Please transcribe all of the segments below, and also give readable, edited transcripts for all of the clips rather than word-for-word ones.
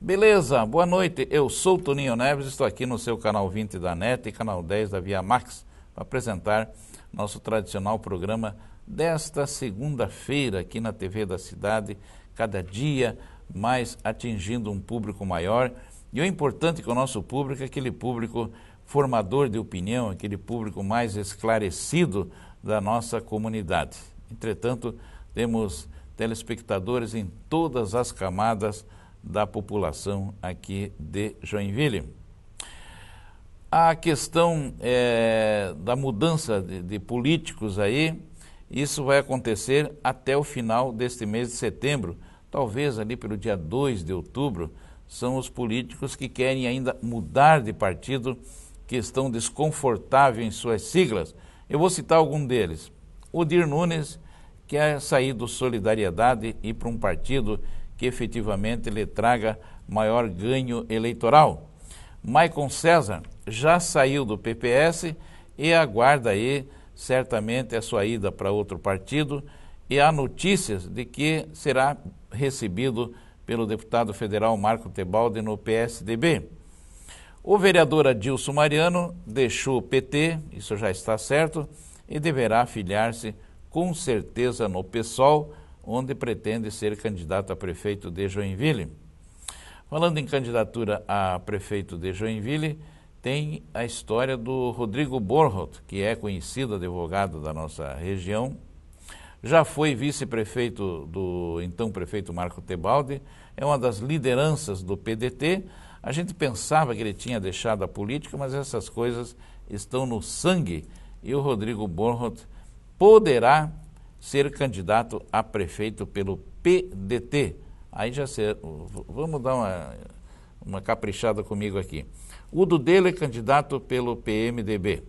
Beleza, boa noite, eu sou Toninho Neves, estou aqui no seu canal 20 da NET e canal 10 da Via Max para apresentar nosso tradicional programa desta segunda-feira aqui na TV da cidade, cada dia mais atingindo um público maior. E o importante é que o nosso público é aquele público formador de opinião, aquele público mais esclarecido da nossa comunidade. Entretanto, temos telespectadores em todas as camadas da população aqui de Joinville. A questão da mudança de políticos aí, isso vai acontecer até o final deste mês de setembro, talvez ali pelo dia 2 de outubro, são os políticos que querem ainda mudar de partido, que estão desconfortáveis em suas siglas. Eu vou citar algum deles. Odir Nunes quer sair do Solidariedade e ir para um partido que efetivamente lhe traga maior ganho eleitoral. Maicon César já saiu do PPS e aguarda aí certamente a sua ida para outro partido, e há notícias de que será recebido pelo deputado federal Marco Tebaldi no PSDB. O vereador Adilson Mariano deixou o PT, isso já está certo, e deverá afiliar-se com certeza no PSOL, onde pretende ser candidato a prefeito de Joinville. Falando em candidatura a prefeito de Joinville, tem a história do Rodrigo Borroth, que é conhecido advogado da nossa região, já foi vice-prefeito do então prefeito Marco Tebaldi, é uma das lideranças do PDT. A gente pensava que ele tinha deixado a política, mas essas coisas estão no sangue e o Rodrigo Borroth poderá ser candidato a prefeito pelo PDT. Aí já sei, vamos dar uma caprichada comigo aqui. Udo Dele, candidato pelo PMDB.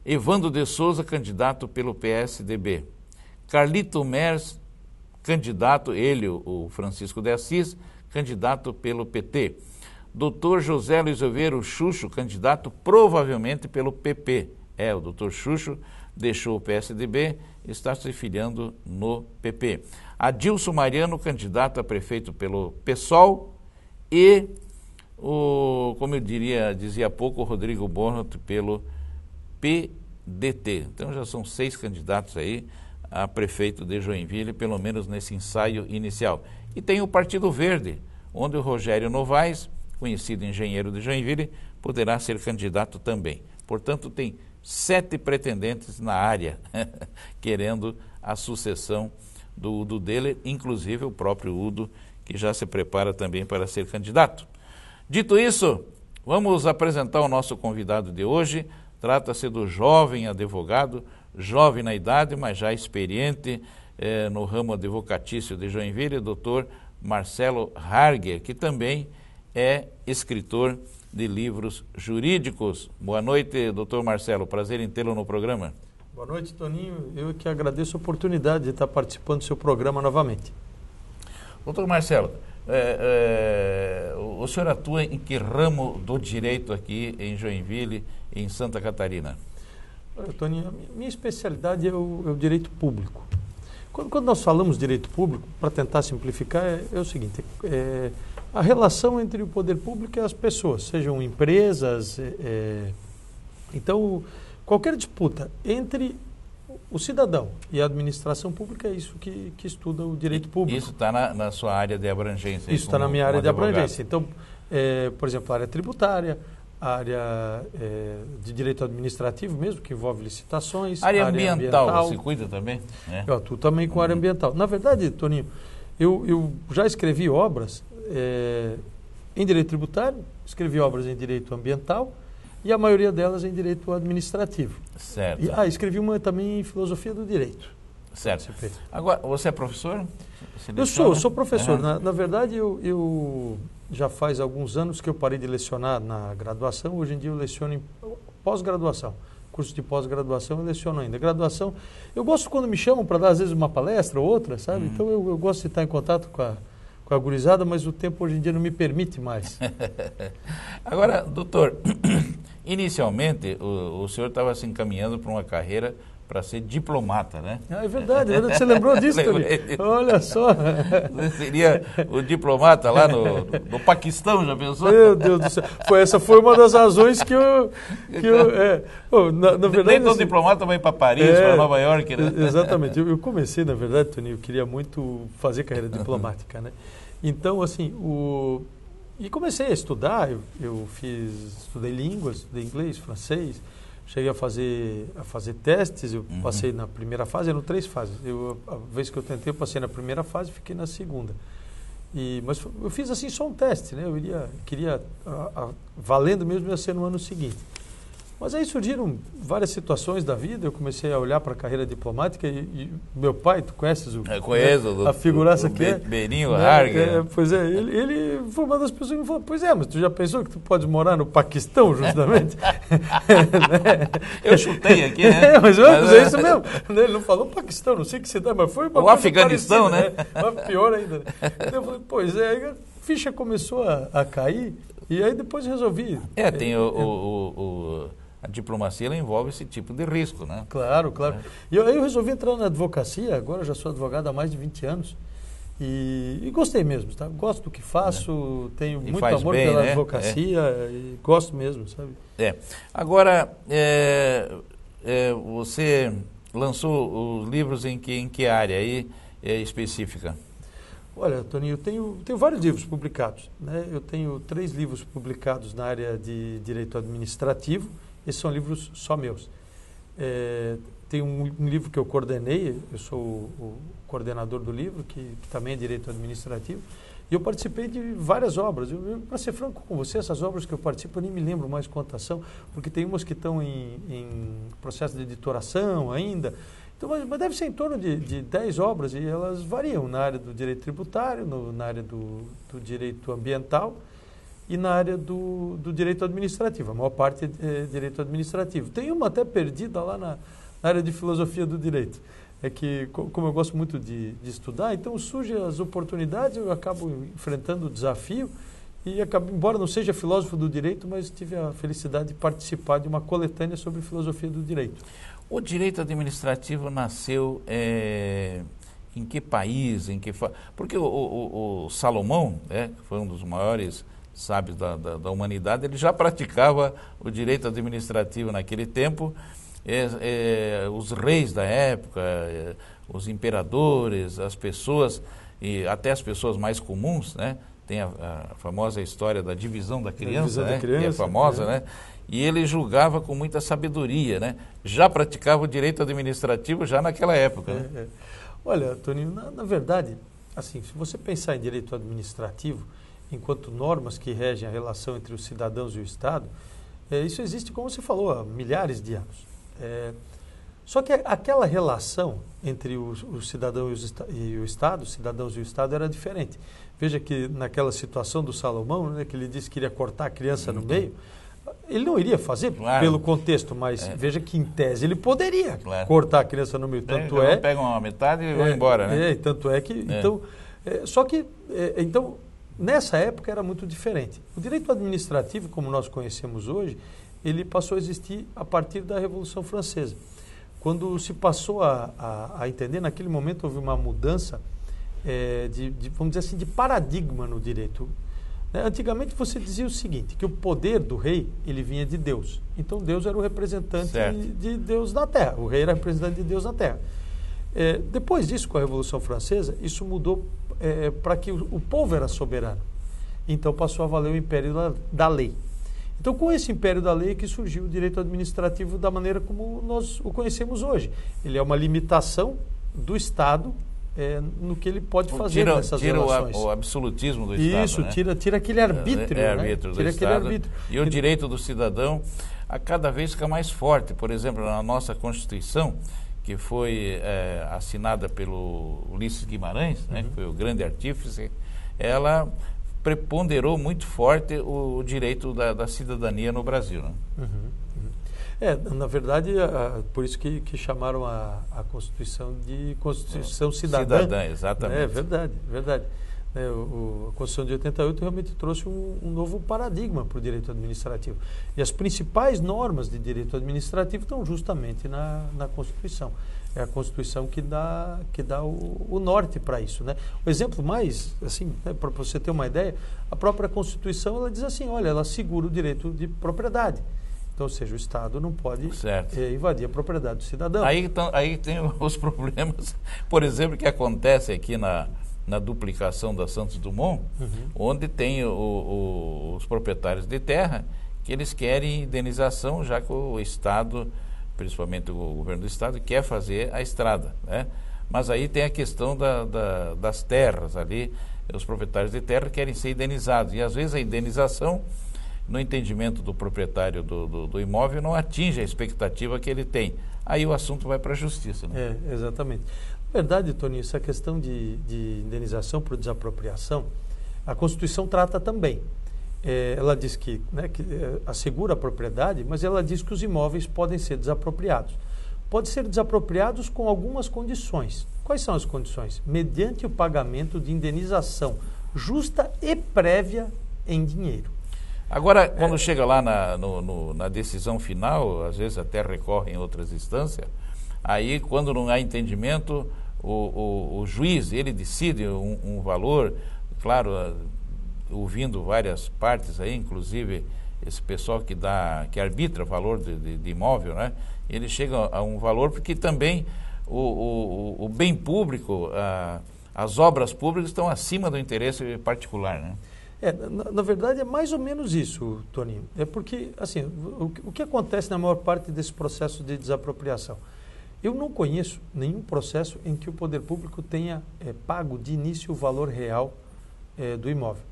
Evandro de Souza, candidato pelo PSDB. Carlito Mers, candidato, ele, o Francisco de Assis, candidato pelo PT. Dr. José Luiz Oveiro Xuxo, candidato provavelmente pelo PP. O Dr. Xuxo deixou o PSDB, está se filiando no PP. Adilson Mariano, candidato a prefeito pelo PSOL, e como eu dizia há pouco, o Rodrigo Borroth pelo PDT. Então já são 6 candidatos aí a prefeito de Joinville, pelo menos nesse ensaio inicial. E tem o Partido Verde, onde o Rogério Novaes, conhecido engenheiro de Joinville, poderá ser candidato também. Portanto, tem 7 pretendentes na área, querendo a sucessão do Udo Dele, inclusive o próprio Udo, que já se prepara também para ser candidato. Dito isso, vamos apresentar o nosso convidado de hoje. Trata-se do jovem advogado, jovem na idade, mas já experiente no ramo advocatício de Joinville, doutor Marcelo Harger, que também é escritor de livros jurídicos. Boa noite, doutor Marcelo, prazer em tê-lo no programa. Boa noite, Toninho. Eu que agradeço a oportunidade de estar participando do seu programa novamente. Doutor Marcelo, o senhor atua em que ramo do direito aqui em Joinville, em Santa Catarina? Toninho, a minha especialidade é o direito público. Quando nós falamos direito público, para tentar simplificar, é o seguinte, a relação entre o poder público e as pessoas, sejam empresas, então qualquer disputa entre o cidadão e a administração pública é isso que estuda o direito público. Isso está na sua área de abrangência? Isso está na minha área de abrangência. Então, por exemplo, a área tributária, a área de direito administrativo mesmo, que envolve licitações. Área ambiental, você cuida também? Eu atuo também com a área ambiental. Na verdade, Toninho, eu já escrevi obras em direito tributário, escrevi obras em direito ambiental e a maioria delas em direito administrativo. Certo. Escrevi uma também em filosofia do direito. Certo. Agora, você é professor? Eu sou professor. Na verdade, eu já faz alguns anos que eu parei de lecionar na graduação. Hoje em dia eu leciono em pós-graduação. Curso de pós-graduação eu leciono ainda. Graduação, eu gosto quando me chamam para dar às vezes uma palestra ou outra, sabe? Então eu gosto de estar em contato com a gurizada, mas o tempo hoje em dia não me permite mais. Agora, doutor, inicialmente o senhor estava se encaminhando para uma carreira para ser diplomata, né? Ah, é verdade. Você lembrou disso, Tony? Olha só. Você seria o diplomata lá no Paquistão, já pensou? Meu Deus do céu. Essa foi uma das razões que eu na verdade, nem todo diplomata vai para Paris, para Nova York, né? Exatamente. Eu comecei, na verdade, Tony, eu queria muito fazer carreira diplomática, né? Então, assim, e comecei a estudar, estudei línguas, estudei inglês, francês, cheguei a fazer testes, eu passei na primeira fase, eram 3 fases. A vez que eu tentei, eu passei na primeira fase, fiquei na segunda. Mas eu fiz assim só um teste, né? Queria valendo mesmo, ia ser no ano seguinte. Mas aí surgiram várias situações da vida, eu comecei a olhar para a carreira diplomática e meu pai, tu conheces conheço, a figuraça que é? Beninho Harga. Pois é, ele foi uma das pessoas que me falou, pois é, mas tu já pensou que tu pode morar no Paquistão, justamente? Eu chutei aqui, né? Mas é isso mesmo. Ele não falou Paquistão, não sei que cidade, mas foi uma o Afeganistão, parecida, né? Mas pior ainda. Então eu falei, pois é, aí a ficha começou a cair e aí depois resolvi. Tem a diplomacia, ela envolve esse tipo de risco, né? Claro. E aí eu resolvi entrar na advocacia, agora já sou advogado há mais de 20 anos e gostei mesmo, tá? Gosto do que faço, tenho muito amor pela advocacia e gosto mesmo, sabe? Agora, você lançou os livros em que área aí específica? Olha, Toninho, eu tenho vários livros publicados, né? Eu tenho 3 livros publicados na área de direito administrativo. Esses são livros só meus. Tem um livro que eu coordenei, eu sou o coordenador do livro, que também é direito administrativo, e eu participei de várias obras. Para ser franco com você, essas obras que eu participo, eu nem me lembro mais quantas são, porque tem umas que estão em processo de editoração ainda. Então, mas deve ser em torno de 10 obras, e elas variam na área do direito tributário, na área do direito ambiental, e na área do direito administrativo. A maior parte é direito administrativo. Tem uma até perdida lá na área de filosofia do direito. É que, como eu gosto muito de estudar, então surgem as oportunidades, eu acabo enfrentando o desafio e embora não seja filósofo do direito, mas tive a felicidade de participar de uma coletânea sobre filosofia do direito. O direito administrativo nasceu em que país? Porque o Salomão, que foi um dos maiores sábios da humanidade, ele já praticava o direito administrativo naquele tempo. Os reis da época, os imperadores, as pessoas, e até as pessoas mais comuns, né? Tem a famosa história da divisão da criança, né? Que é famosa, né? E ele julgava com muita sabedoria, né? Já praticava o direito administrativo já naquela época. Né? Olha, Toninho, na verdade, assim, se você pensar em direito administrativo, enquanto normas que regem a relação entre os cidadãos e o Estado, isso existe, como você falou, há milhares de anos. Só que aquela relação entre o cidadão e o Estado, os cidadãos e o Estado, era diferente. Veja que naquela situação do Salomão, né, que ele disse que iria cortar a criança no meio, ele não iria fazer pelo contexto, mas veja que em tese ele poderia cortar a criança no meio. Tanto pegam uma metade e vão embora, né? Tanto é que... Então, nessa época era muito diferente. O direito administrativo, como nós conhecemos hoje, ele passou a existir a partir da Revolução Francesa. Quando se passou a entender, naquele momento houve uma mudança vamos dizer assim, de paradigma no direito. Antigamente você dizia o seguinte, que o poder do rei, ele vinha de Deus. Então Deus era o representante de Deus na Terra. O rei era representante de Deus na Terra. Depois disso, com a Revolução Francesa, isso mudou para que o povo era soberano. Então passou a valer o império da lei. Então, com esse império da lei que surgiu o direito administrativo da maneira como nós o conhecemos hoje. Ele é uma limitação do Estado no que ele pode fazer nessas relações. Tira o absolutismo do Estado. Isso, né? tira aquele arbítrio. Arbítrio do Estado. E o direito do cidadão a cada vez fica mais forte. Por exemplo, na nossa Constituição, que foi assinada pelo Ulisses Guimarães, né, que foi o grande artífice, ela preponderou muito forte o direito da cidadania no Brasil. Né? Na verdade, por isso que chamaram a Constituição de Constituição Cidadã. Cidadã, exatamente. É verdade. A Constituição de 88 realmente trouxe um novo paradigma para o direito administrativo. E as principais normas de direito administrativo estão justamente na Constituição. É a Constituição que dá o norte para isso, né? O exemplo mais, assim, né, para você ter uma ideia, a própria Constituição ela diz assim, olha, ela segura o direito de propriedade. Então, ou seja, o Estado não pode invadir a propriedade do cidadão. Aí tem os problemas, por exemplo, que acontece aqui na duplicação da Santos Dumont, onde tem os proprietários de terra que eles querem indenização, já que o Estado, principalmente o governo do Estado, quer fazer a estrada, né? Mas aí tem a questão das terras ali, os proprietários de terra querem ser indenizados, e às vezes a indenização, no entendimento do proprietário do imóvel, não atinge a expectativa que ele tem. Aí o assunto vai para a justiça, né? Exatamente. Na verdade, Toninho, essa questão de indenização por desapropriação, a Constituição trata também. Ela diz que assegura a propriedade, mas ela diz que os imóveis podem ser desapropriados. Podem ser desapropriados com algumas condições. Quais são as condições? Mediante o pagamento de indenização justa e prévia em dinheiro. Agora, quando chega lá na decisão final, às vezes até recorre em outras instâncias, aí quando não há entendimento, o juiz, ele decide um valor, claro, ouvindo várias partes aí, inclusive esse pessoal que arbitra valor de imóvel, né? Ele chega a um valor porque também o bem público, as obras públicas estão acima do interesse particular, né? Na verdade é mais ou menos isso, Toninho. É porque, assim, o que acontece na maior parte desse processo de desapropriação? Eu não conheço nenhum processo em que o poder público tenha pago de início o valor real do imóvel.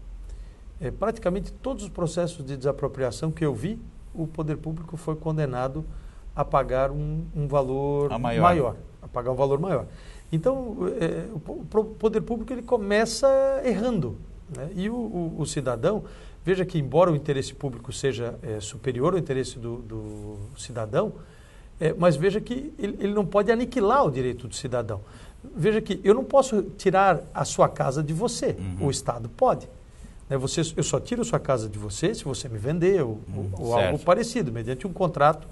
Praticamente todos os processos de desapropriação que eu vi, o poder público foi condenado a pagar um valor maior. A pagar um valor maior. Então, o poder público ele começa errando, né? E o cidadão, veja que embora o interesse público seja superior ao interesse do cidadão, mas veja que ele não pode aniquilar o direito do cidadão. Veja que eu não posso tirar a sua casa de você, o Estado pode. Eu só tiro a sua casa de você se você me vender ou algo parecido, mediante um contrato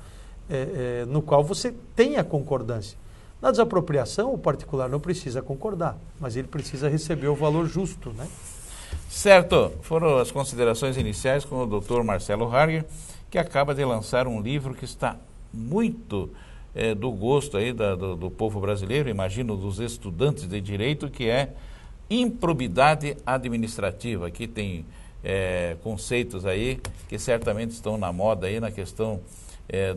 no qual você tem a concordância. Na desapropriação, o particular não precisa concordar, mas ele precisa receber o valor justo, né? Certo, foram as considerações iniciais com o Dr. Marcelo Harger, que acaba de lançar um livro que está muito do gosto aí do povo brasileiro, imagino dos estudantes de direito, que é Improbidade Administrativa. Aqui tem conceitos aí que certamente estão na moda aí na questão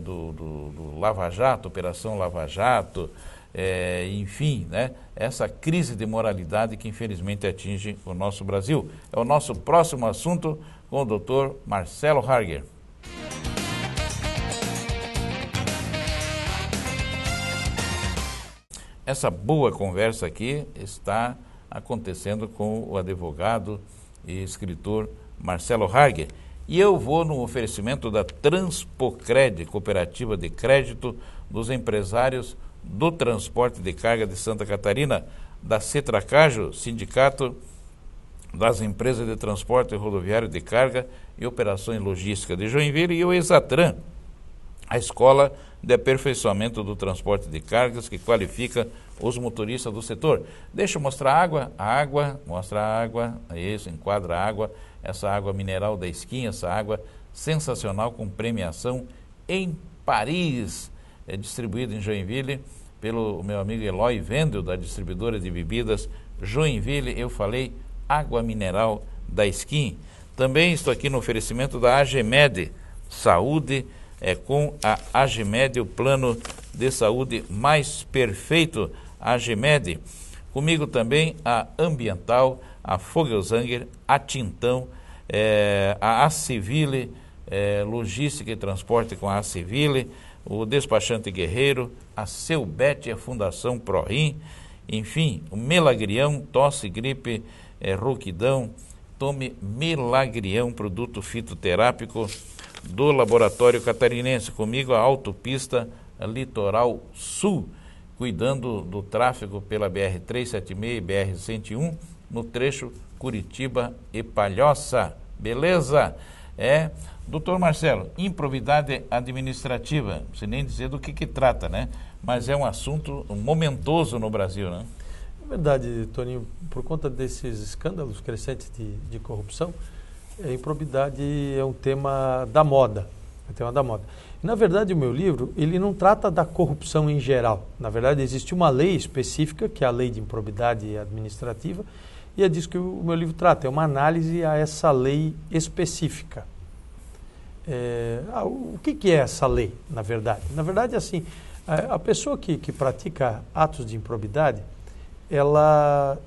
do Lava Jato, Operação Lava Jato, enfim, né? Essa crise de moralidade que infelizmente atinge o nosso Brasil. É o nosso próximo assunto com o Dr. Marcelo Harger. Essa boa conversa aqui está acontecendo com o advogado e escritor Marcelo Harger. E eu vou no oferecimento da Transpocred, Cooperativa de Crédito dos Empresários do Transporte de Carga de Santa Catarina, da Cetracajo, Sindicato das Empresas de Transporte Rodoviário de Carga e Operações Logística de Joinville, e o Exatran, a Escola de Aperfeiçoamento do Transporte de Cargas, que qualifica os motoristas do setor. Deixa eu mostrar mostra a água, isso, enquadra a água, essa água mineral da Esquinha, essa água sensacional com premiação em Paris, distribuída em Joinville pelo meu amigo Eloy Vendel, da distribuidora de bebidas Joinville. Eu falei água mineral da Esquinha. Também estou aqui no oferecimento da AGMED Saúde, com a AGMED, o plano de saúde mais perfeito, AGMED. Comigo também a Ambiental, a Fogelsanger, a Tintão, a Acivile, Logística e Transporte com a Acivile, o Despachante Guerreiro, a Seubet, a Fundação ProRim, enfim, o Melagrião, tosse, gripe, rouquidão. Tome Melagrião, produto fitoterápico do Laboratório Catarinense. Comigo a Autopista Litoral Sul, cuidando do tráfego pela BR-376 e BR-101, no trecho Curitiba e Palhoça. Beleza? Doutor Marcelo, improbidade administrativa, não sei nem dizer do que trata, né? Mas é um assunto momentoso no Brasil, né? É verdade, Toninho, por conta desses escândalos crescentes de corrupção, a improbidade é um tema da moda. Na verdade, o meu livro, ele não trata da corrupção em geral. Na verdade, existe uma lei específica, que é a Lei de Improbidade Administrativa, e é disso que o meu livro trata, é uma análise a essa lei específica. O que é essa lei, na verdade? Na verdade, assim, a pessoa que pratica atos de improbidade, ela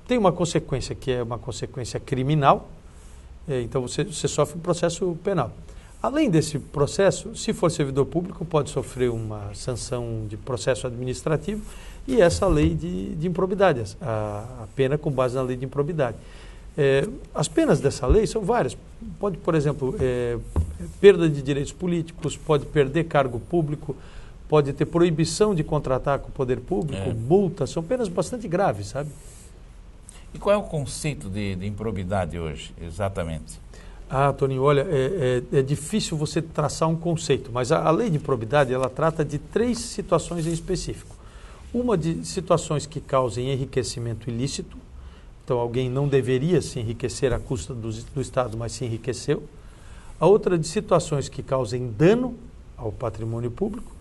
tem uma consequência, que é uma consequência criminal, então você sofre um processo penal. Além desse processo, se for servidor público, pode sofrer uma sanção de processo administrativo e essa lei de improbidade, a pena com base na lei de improbidade. As penas dessa lei são várias. Pode, por exemplo, perda de direitos políticos, pode perder cargo público, pode ter proibição de contratar com o poder público, multa, são penas bastante graves, sabe? E qual é o conceito de improbidade hoje, exatamente? Toninho, olha, é difícil você traçar um conceito, mas a lei de improbidade, ela trata de 3 situações em específico. Uma de situações que causem enriquecimento ilícito, então alguém não deveria se enriquecer à custa do Estado, mas se enriqueceu. A outra de situações que causem dano ao patrimônio público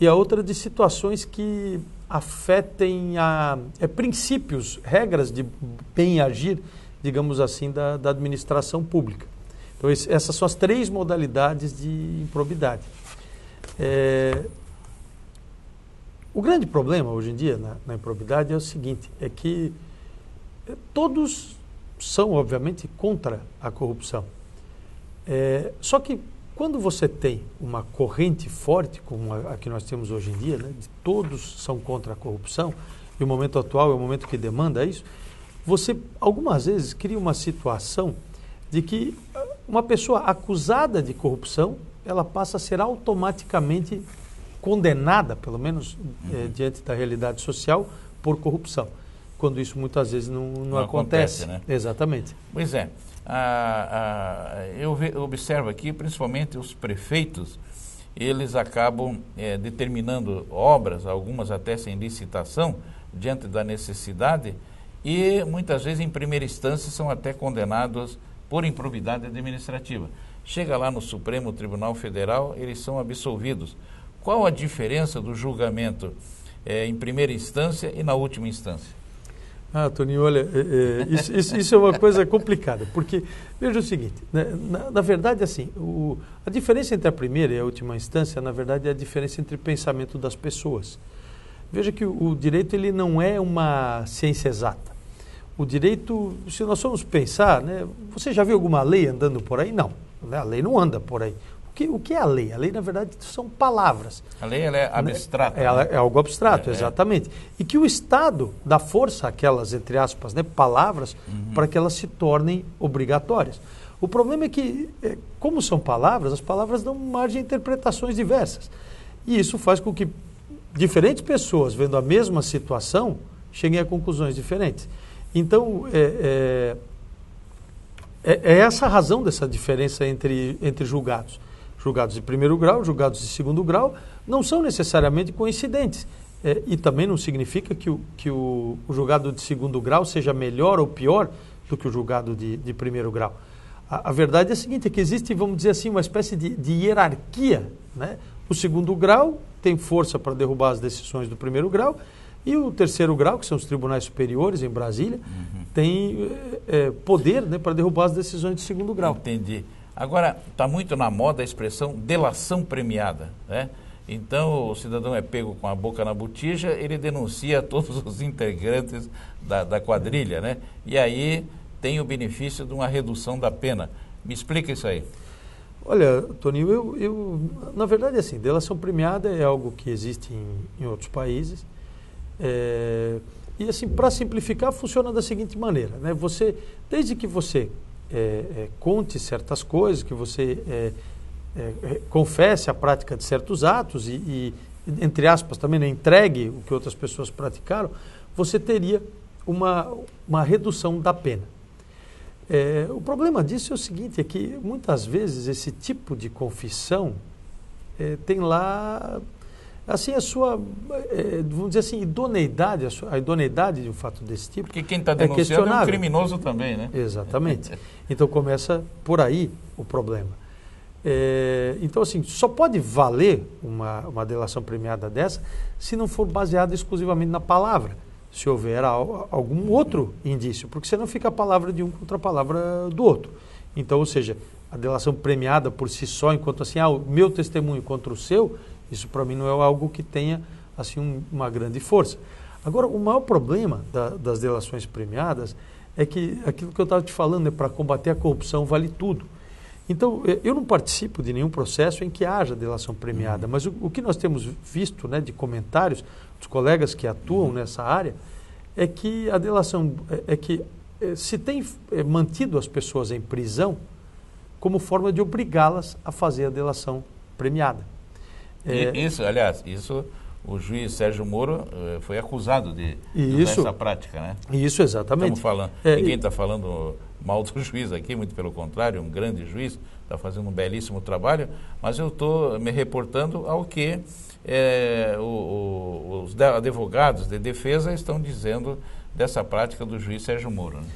e a outra de situações que afetem princípios, regras de bem agir, digamos assim, da administração pública. Então, essas são as 3 modalidades de improbidade. O grande problema hoje em dia na improbidade é o seguinte, é que todos são, obviamente, contra a corrupção. Só que quando você tem uma corrente forte, como a que nós temos hoje em dia, né, de todos são contra a corrupção, e o momento atual é o momento que demanda isso, você, algumas vezes, cria uma situação de que uma pessoa acusada de corrupção, ela passa a ser automaticamente condenada, pelo menos diante da realidade social, por corrupção, quando isso muitas vezes não acontece, né? Exatamente. Pois é. Eu observo aqui, principalmente os prefeitos, eles acabam determinando obras, algumas até sem licitação, diante da necessidade, e muitas vezes, em primeira instância, são até condenados por improbidade administrativa. Chega lá no Supremo Tribunal Federal, eles são absolvidos. Qual a diferença do julgamento em primeira instância e na última instância? Toninho, olha, isso é uma coisa complicada, porque, veja o seguinte, né, na verdade, assim, a diferença entre a primeira e a última instância, na verdade, é a diferença entre o pensamento das pessoas. Veja que o direito, ele não é uma ciência exata. O direito, se nós formos pensar, né, você já viu alguma lei andando por aí? Não, né, a lei não anda por aí. O que é a lei? A lei, na verdade, são palavras. A lei, ela é abstrata. É algo abstrato, exatamente. E que o Estado dá força àquelas, entre aspas, né, palavras, para que elas se tornem obrigatórias. O problema é que, como são palavras, as palavras dão margem a interpretações diversas. E isso faz com que diferentes pessoas, vendo a mesma situação, cheguem a conclusões diferentes. Então, é essa a razão dessa diferença entre julgados. Julgados de primeiro grau, julgados de segundo grau, não são necessariamente coincidentes. E também não significa que o julgado de segundo grau seja melhor ou pior do que o julgado de primeiro grau. A verdade é a seguinte, é que existe, vamos dizer assim, uma espécie de hierarquia, né? O segundo grau tem força para derrubar as decisões do primeiro grau, e o terceiro grau, que são os tribunais superiores em Brasília, tem poder, né, para derrubar as decisões de segundo grau. Entendi. Agora, está muito na moda a expressão delação premiada, né? Então, o cidadão é pego com a boca na botija, ele denuncia todos os integrantes da quadrilha, né? E aí tem o benefício de uma redução da pena. Me explica isso aí. Olha, Toninho, na verdade, assim, delação premiada é algo que existe em outros países. E, assim, para simplificar, funciona da seguinte maneira, né? Desde que você conte certas coisas, que você confesse a prática de certos atos e entre aspas, também, né, entregue o que outras pessoas praticaram, você teria uma redução da pena. O problema disso é o seguinte, é que muitas vezes esse tipo de confissão tem lá assim a sua, vamos dizer assim, idoneidade, a idoneidade de um fato desse tipo. Porque quem está denunciando é um criminoso também, né? Exatamente. Então começa por aí o problema. Então assim, só pode valer uma delação premiada dessa se não for baseada exclusivamente na palavra, se houver algum outro indício, porque senão fica a palavra de um contra a palavra do outro. Então, ou seja, a delação premiada por si só, enquanto assim, o meu testemunho contra o seu, isso para mim não é algo que tenha assim uma grande força. Agora, o maior problema das delações premiadas é que aquilo que eu estava te falando, para combater a corrupção vale tudo. Então, eu não participo de nenhum processo em que haja delação premiada, mas o que nós temos visto, né, de comentários dos colegas que atuam nessa área é que a delação, se tem mantido as pessoas em prisão como forma de obrigá-las a fazer a delação premiada. Isso o juiz Sérgio Moro foi acusado de usar essa prática, né? Isso, exatamente. Estamos falando, ninguém está falando mal do juiz aqui, muito pelo contrário, um grande juiz, está fazendo um belíssimo trabalho, mas eu estou me reportando ao que os advogados de defesa estão dizendo dessa prática do juiz Sérgio Moro, né?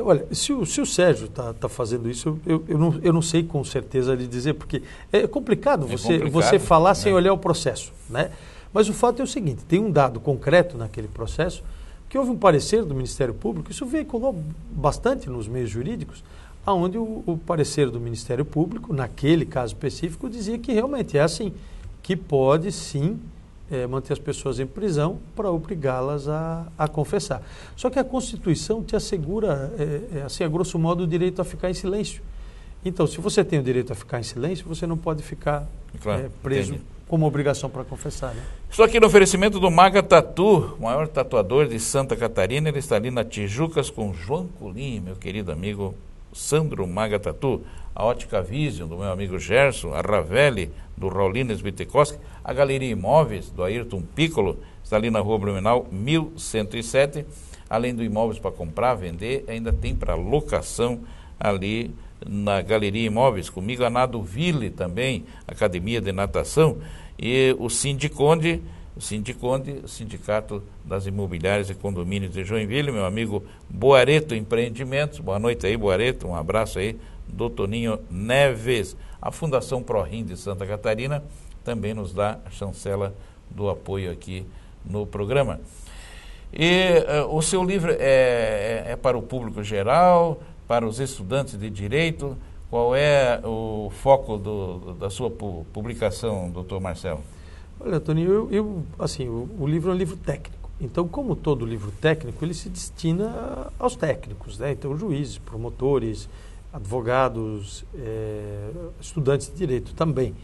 Olha, se o Sérgio está fazendo isso, eu não sei com certeza lhe dizer, porque é complicado você falar, né, sem olhar o processo, né? Mas o fato é o seguinte, tem um dado concreto naquele processo, que houve um parecer do Ministério Público, isso veiculou bastante nos meios jurídicos, onde o parecer do Ministério Público, naquele caso específico, dizia que realmente é assim, que pode sim manter as pessoas em prisão para obrigá-las a confessar. Só que a Constituição te assegura, assim, a grosso modo, o direito a ficar em silêncio. Então, se você tem o direito a ficar em silêncio, você não pode ficar preso como obrigação para confessar, né? Estou aqui no oferecimento do Maga Tatu, o maior tatuador de Santa Catarina. Ele está ali na Tijucas com João Colim, meu querido amigo Sandro Maga Tatu, a Ótica Vision do meu amigo Gerson, a Ravelli do Raulines Bitikoski, a Galeria Imóveis do Ayrton Piccolo, está ali na Rua Blumenau 1107, além do imóveis para comprar, vender, ainda tem para locação ali na Galeria Imóveis, comigo a Nado Ville também, Academia de Natação, e o Sindiconde, o Sindicato das Imobiliárias e Condomínios de Joinville, meu amigo Boareto Empreendimentos. Boa noite aí, Boareto, um abraço aí do Toninho Neves. A Fundação ProRim de Santa Catarina também nos dá a chancela do apoio aqui no programa. E o seu livro é para o público geral, para os estudantes de Direito? Qual é o foco da sua publicação, doutor Marcelo? Olha, Toninho, assim, o livro é um livro técnico. Então, como todo livro técnico, ele se destina aos técnicos, né? Então, juízes, promotores, advogados, estudantes de Direito também.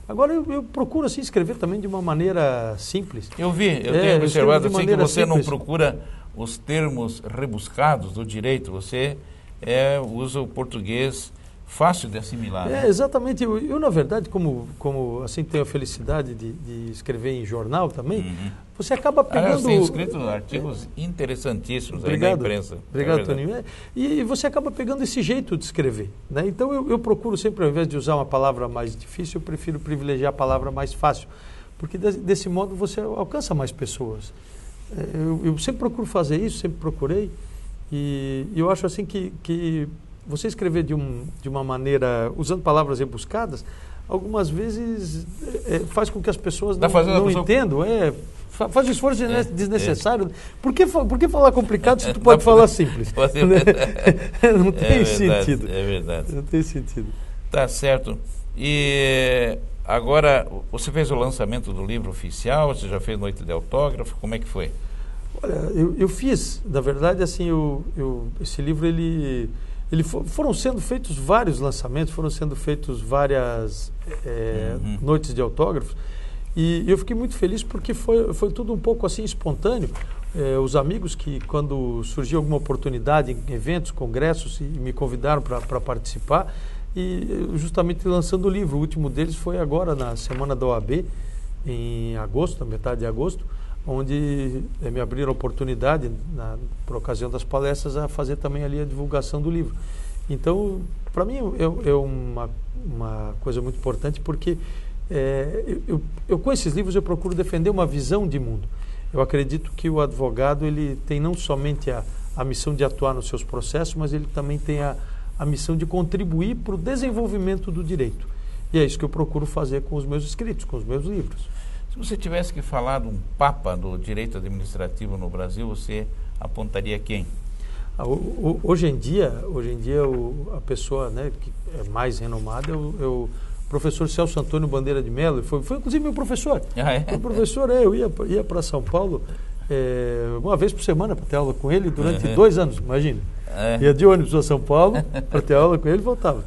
Agora, eu procuro assim, escrever também de uma maneira simples. Eu tenho observado assim que você simples. Não procura os termos rebuscados do direito, você usa o português fácil de assimilar. Né? Exatamente. Eu, na verdade, como assim tenho a felicidade de escrever em jornal também, você acaba pegando... Tem escrito artigos interessantíssimos aí na imprensa. Obrigado, Toninho. E você acaba pegando esse jeito de escrever. Né? Então, eu procuro sempre, ao invés de usar uma palavra mais difícil, eu prefiro privilegiar a palavra mais fácil, porque desse modo você alcança mais pessoas. Eu sempre procuro fazer isso, sempre procurei, e eu acho assim que você escrever de uma maneira, usando palavras rebuscadas, algumas vezes faz com que as pessoas não entendam. Faz um esforço desnecessário. Por que falar complicado se tu pode falar simples? Não tem sentido. É verdade. Não tem sentido. Tá certo. E agora, você fez o lançamento do livro oficial, você já fez noite de autógrafo, como é que foi? Olha, eu fiz, na verdade, assim, esse livro, foram sendo feitos vários lançamentos, foram sendo feitos várias noites de autógrafos, e eu fiquei muito feliz porque foi tudo um pouco assim espontâneo. Os amigos que, quando surgiu alguma oportunidade em eventos, congressos, e me convidaram para participar, e justamente lançando o livro. O último deles foi agora na semana da OAB, em agosto, na metade de agosto, onde me abriram a oportunidade, por ocasião das palestras, a fazer também ali a divulgação do livro. Então, para mim é uma coisa muito importante, porque eu com esses livros eu procuro defender uma visão de mundo. Eu acredito que o advogado ele tem não somente a missão de atuar nos seus processos, mas ele também tem a missão de contribuir para o desenvolvimento do direito. E é isso que eu procuro fazer com os meus escritos, com os meus livros. Se você tivesse que falar de um papa do direito administrativo no Brasil, você apontaria quem? Hoje em dia a pessoa, né, que é mais renomada é o professor Celso Antônio Bandeira de Mello. Foi inclusive meu professor. Ah, é? Meu professor, eu ia para São Paulo uma vez por semana para ter aula com ele durante 2 anos, imagina. Ia de ônibus a São Paulo para ter aula com ele e voltava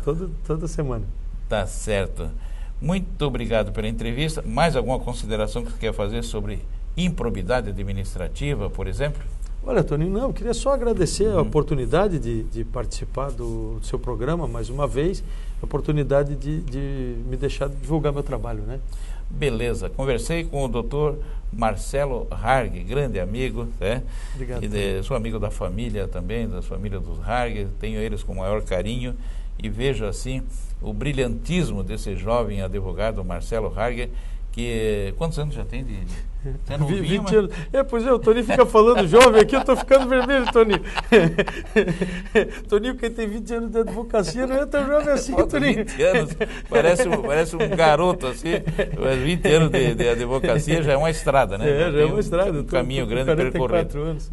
toda semana. Tá certo. Muito obrigado pela entrevista. Mais alguma consideração que você quer fazer sobre improbidade administrativa, por exemplo? Olha, Toninho, eu queria só agradecer a oportunidade de participar do seu programa mais uma vez, a oportunidade de me deixar divulgar meu trabalho, né? Beleza. Conversei com o doutor Marcelo Harg, grande amigo, né? Obrigado. Sou amigo da família também, da família dos Harg, tenho eles com o maior carinho e vejo assim o brilhantismo desse jovem advogado Marcelo Harg, que quantos anos já tem de... 20 anos. Pois é, o Toninho fica falando jovem aqui, eu estou ficando vermelho, Toninho. Toninho, quem tem 20 anos de advocacia não é tão jovem assim, Toninho. 20 anos, parece um garoto assim, mas 20 anos de advocacia já é uma estrada, né? Já é uma estrada. Um caminho grande percorrido. Anos.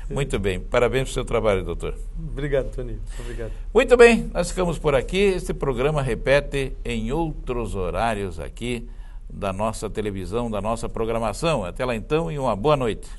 Muito bem, parabéns pelo seu trabalho, doutor. Obrigado, Toninho. Obrigado. Muito bem, nós ficamos por aqui. Este programa repete em outros horários aqui da nossa televisão, da nossa programação. Até lá então e uma boa noite.